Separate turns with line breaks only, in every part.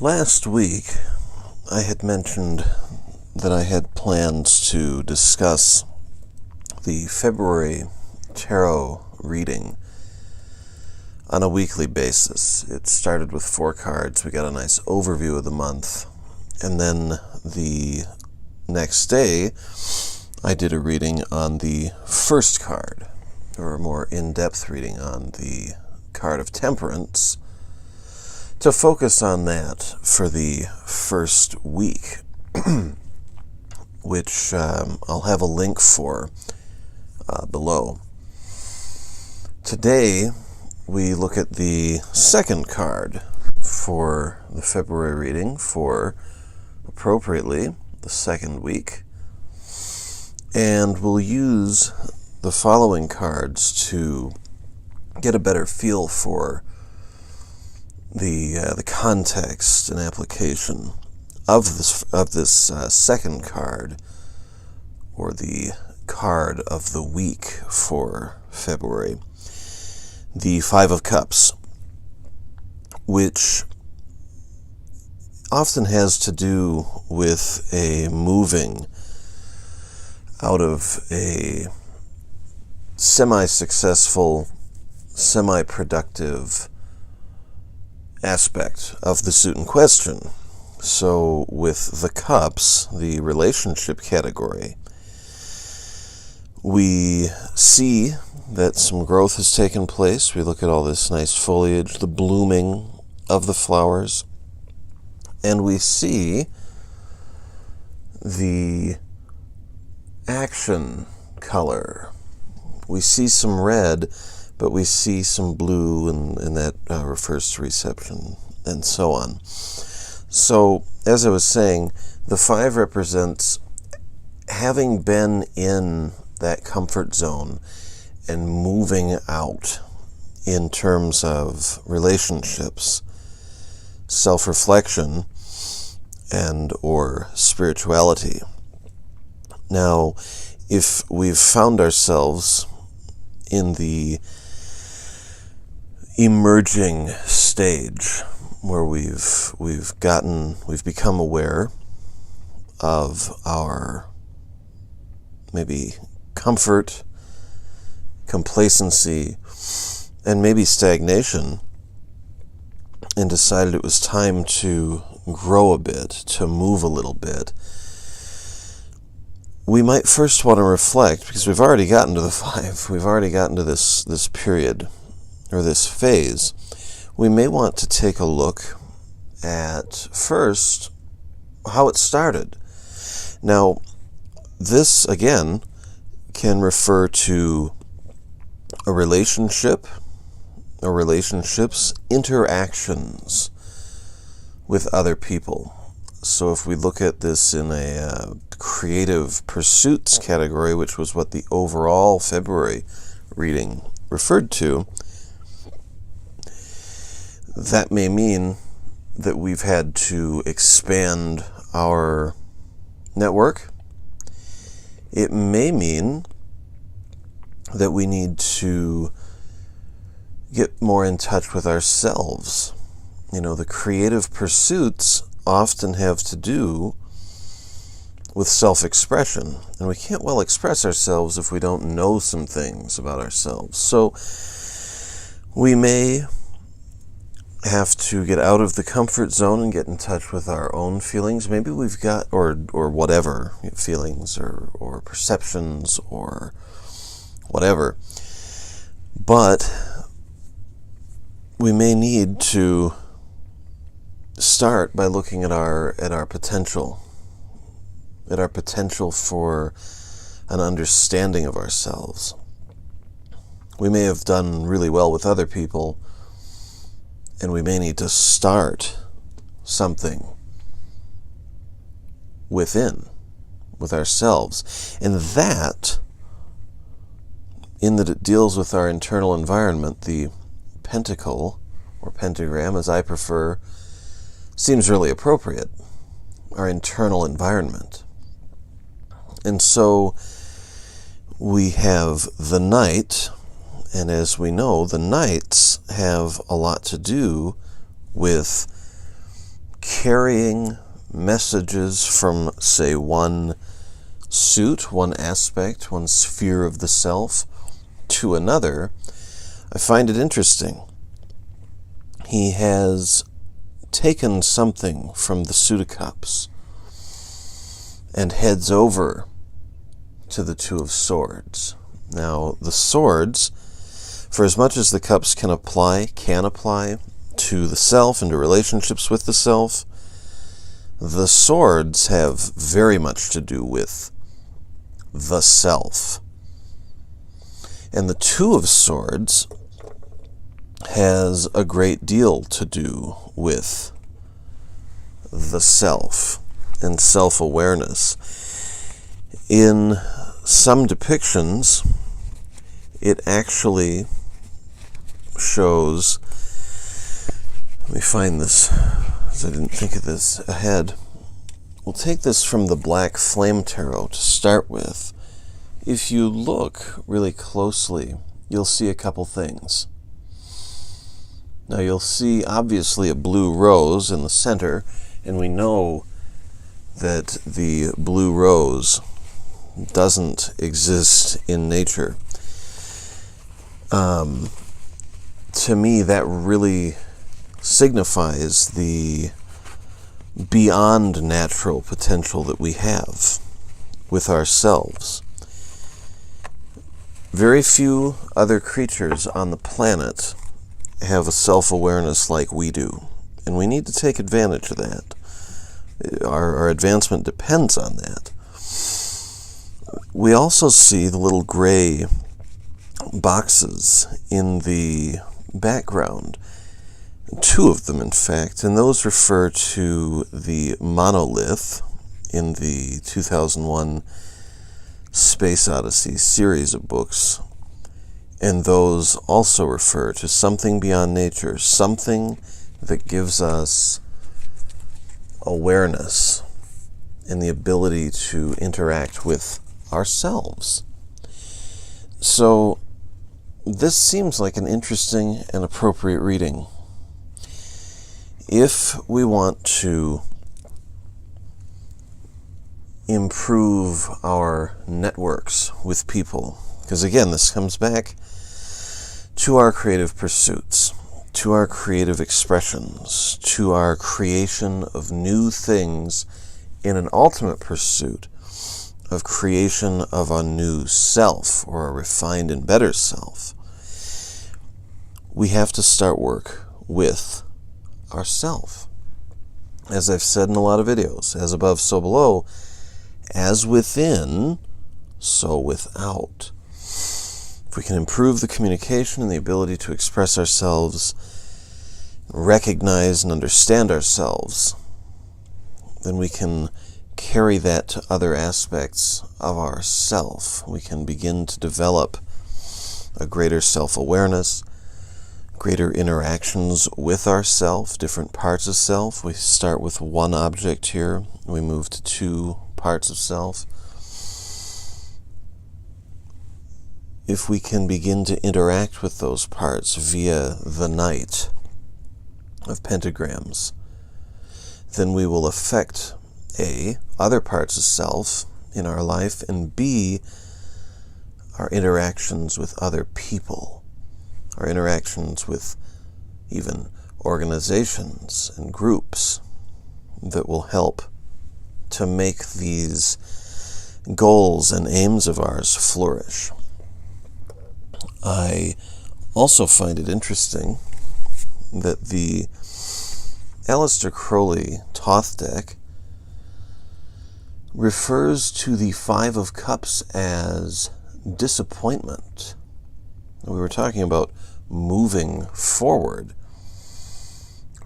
Last week, I had mentioned that I had plans to discuss the February tarot reading on a weekly basis. It started with 4 cards. We got a nice overview of the month. And then the next day, I did a reading on the first card, or a more in-depth reading on the card of Temperance, to focus on that for the first week, which I'll have a link for below. Today, we look at the second card for the February reading for, appropriately, the second week. And we'll use the following cards to get a better feel for the context and application of this second card, or the card of the week for February, the 5 of Cups, which often has to do with a moving out of a semi-successful, semi-productive aspect of the suit in question. So with the cups, the relationship category, we see that some growth has taken place. We look at all this nice foliage, the blooming of the flowers, and we see the action color. We see some red, but we see some blue, and that refers to reception, and so on. So, as I was saying, the 5 represents having been in that comfort zone and moving out in terms of relationships, self-reflection, and or spirituality. Now, if we've found ourselves in the emerging stage where we've become aware of our maybe comfort, complacency, and maybe stagnation, and decided it was time to grow a bit, to move a little bit, we might first want to reflect, because we've already gotten to the 5, we've already gotten to this period, or this phase. We may want to take a look at first how it started. Now, this again can refer to a relationship, or relationships, interactions with other people. So if we look at this in a creative pursuits category, which was what the overall February reading referred to, that may mean that we've had to expand our network. It may mean that we need to get more in touch with ourselves. You know, the creative pursuits often have to do with self-expression, and we can't well express ourselves if we don't know some things about ourselves. So we may have to get out of the comfort zone and get in touch with our own feelings. Maybe we've got, or whatever, feelings or perceptions or whatever. But we may need to start by looking at our potential, for an understanding of ourselves. We may have done really well with other people, and we may need to start something within, with ourselves. And that, in that it deals with our internal environment, the pentacle, or pentagram as I prefer, seems really appropriate. Our internal environment. And so we have the Knight, and as we know, the Knights have a lot to do with carrying messages from, say, one suit, one aspect, one sphere of the self to another, I find it interesting. He has taken something from the Suit of Cups and heads over to the Two of Swords. Now, the swords, for as much as the cups can apply to the self and to relationships with the self, the swords have very much to do with the self. And the Two of Swords has a great deal to do with the self and self-awareness. In some depictions, it actually shows, let me find this, because I didn't think of this ahead. We'll take this from the Black Flame Tarot to start with. If you look really closely, you'll see a couple things. Now you'll see obviously a blue rose in the center, and we know that the blue rose doesn't exist in nature. To me, that really signifies the beyond natural potential that we have with ourselves. Very few other creatures on the planet have a self-awareness like we do, and we need to take advantage of that. Our advancement depends on that. We also see the little gray boxes in the background, two of them in fact, and those refer to the monolith in the 2001 Space Odyssey series of books, and those also refer to something beyond nature, something that gives us awareness and the ability to interact with ourselves. So this seems like an interesting and appropriate reading. If we want to improve our networks with people, because again, this comes back to our creative pursuits, to our creative expressions, to our creation of new things in an ultimate pursuit of creation of a new self or a refined and better self, we have to start work with ourself. As I've said in a lot of videos, as above, so below, as within, so without. If we can improve the communication and the ability to express ourselves, recognize and understand ourselves, then we can carry that to other aspects of ourself. We can begin to develop a greater self-awareness, greater interactions with ourself, different parts of self. We start with one object here, we move to two parts of self. If we can begin to interact with those parts via the night of pentagrams, then we will affect A, other parts of self in our life, and B, our interactions with other people, our interactions with even organizations and groups that will help to make these goals and aims of ours flourish. I also find it interesting that the Aleister Crowley Thoth deck refers to the Five of Cups as disappointment. We were talking about moving forward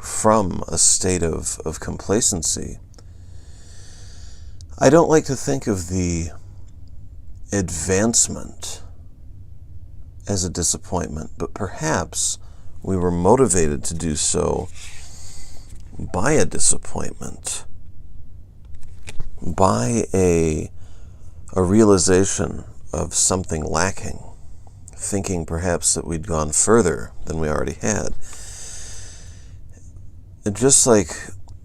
from a state of complacency. I don't like to think of the advancement as a disappointment, but perhaps we were motivated to do so by a disappointment, by a realization of something lacking, thinking perhaps that we'd gone further than we already had. And just like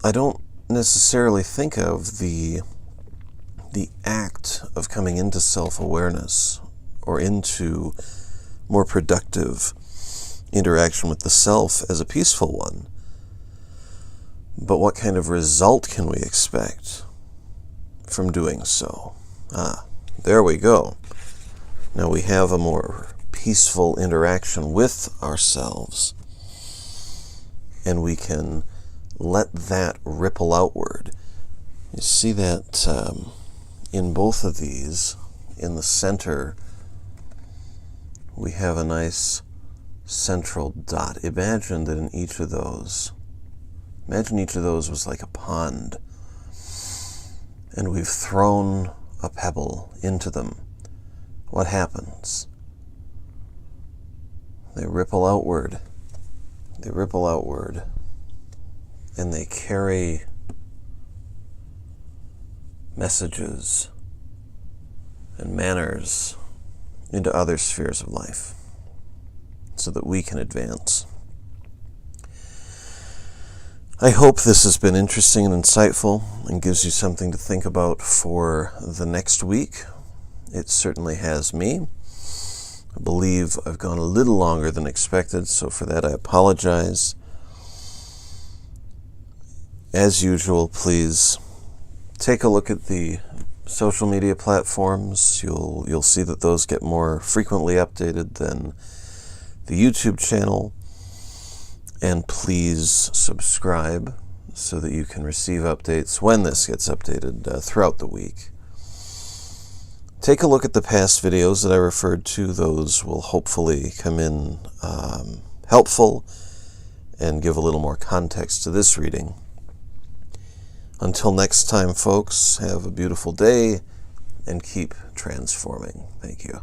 I don't necessarily think of the act of coming into self-awareness or into more productive interaction with the self as a peaceful one. But what kind of result can we expect from doing so? There we go. Now we have a more peaceful interaction with ourselves, and we can let that ripple outward. You see that in both of these, in the center, we have a nice central dot. Imagine that in each of those, imagine each of those was like a pond, and we've thrown a pebble into them. What happens? They ripple outward. They ripple outward, and they carry messages and manners into other spheres of life so that we can advance. I hope this has been interesting and insightful and gives you something to think about for the next week. It certainly has me. I believe I've gone a little longer than expected, so for that I apologize. As usual, please take a look at the social media platforms. You'll see that those get more frequently updated than the YouTube channel. And please subscribe so that you can receive updates when this gets updated throughout the week. Take a look at the past videos that I referred to. Those will hopefully come in helpful and give a little more context to this reading. Until next time, folks, have a beautiful day and keep transforming. Thank you.